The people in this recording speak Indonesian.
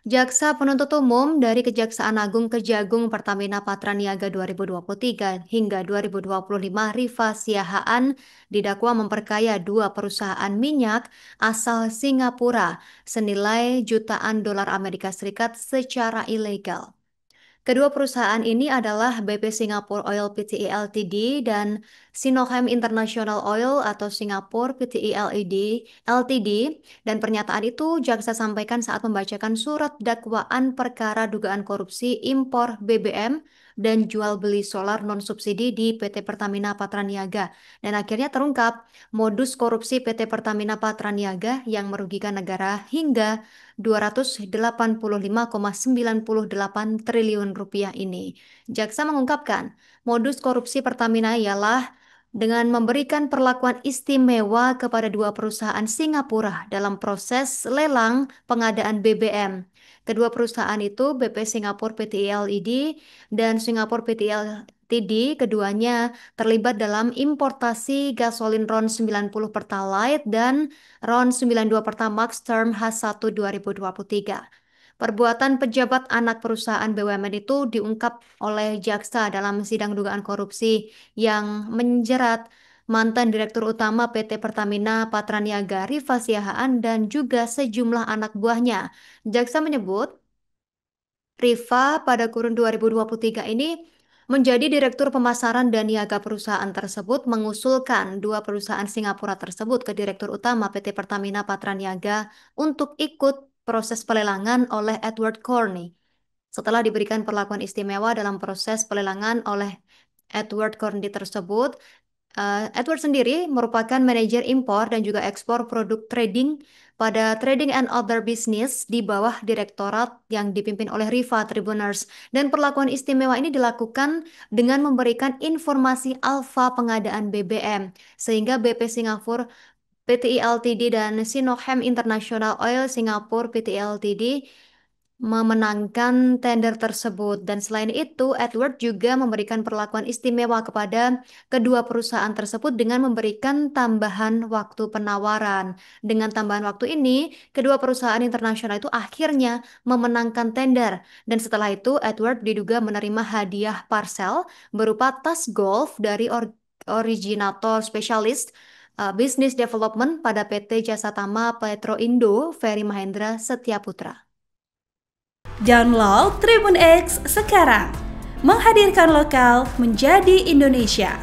Jaksa Penuntut Umum dari Kejaksaan Agung Kejagung Pertamina Patraniaga 2023 hingga 2025 Rifa Siahaan didakwa memperkaya dua perusahaan minyak asal Singapura senilai jutaan dolar Amerika Serikat secara ilegal. Kedua perusahaan ini adalah BP Singapore Oil Pte Ltd dan Sinochem International Oil atau Singapore Pte Ltd, dan pernyataan itu jaksa sampaikan saat membacakan surat dakwaan perkara dugaan korupsi impor BBM dan jual beli solar non-subsidi di PT Pertamina Patraniaga. Dan akhirnya terungkap modus korupsi PT Pertamina Patraniaga yang merugikan negara hingga 285,98 triliun rupiah ini. Jaksa mengungkapkan, modus korupsi Pertamina ialah dengan memberikan perlakuan istimewa kepada dua perusahaan Singapura dalam proses lelang pengadaan BBM. Kedua perusahaan itu BP Singapore Pte Ltd dan Singapore Pte Ltd, keduanya terlibat dalam importasi gasolin RON 90 Pertalite dan RON 92 Pertamax Term H1 2023. Perbuatan pejabat anak perusahaan BUMN itu diungkap oleh jaksa dalam sidang dugaan korupsi yang menjerat mantan Direktur Utama PT Pertamina Patraniaga Rifa Siahaan dan juga sejumlah anak buahnya. Jaksa menyebut Rifa pada kurun 2023 ini menjadi Direktur Pemasaran dan Niaga perusahaan tersebut mengusulkan dua perusahaan Singapura tersebut ke Direktur Utama PT Pertamina Patraniaga untuk ikut proses pelelangan oleh Edward Corney. Setelah diberikan perlakuan istimewa dalam proses pelelangan oleh Edward Corney tersebut, Edward sendiri merupakan manajer impor dan juga ekspor produk trading pada Trading and Other Business di bawah direktorat yang dipimpin oleh Riva Tribuners. Dan perlakuan istimewa ini dilakukan dengan memberikan informasi alfa pengadaan BBM, sehingga BP Singapura PTI Ltd dan Sinochem International Oil Singapore Pte Ltd memenangkan tender tersebut. Dan selain itu, Edward juga memberikan perlakuan istimewa kepada kedua perusahaan tersebut dengan memberikan tambahan waktu penawaran. Dengan tambahan waktu ini, kedua perusahaan internasional itu akhirnya memenangkan tender. Dan setelah itu, Edward diduga menerima hadiah parcel berupa tas golf dari originator spesialis Business Development pada PT Jasa Tama Petro Indo Ferry Mahendra Setiaputra. Download Tribun X sekarang, menghadirkan lokal menjadi Indonesia.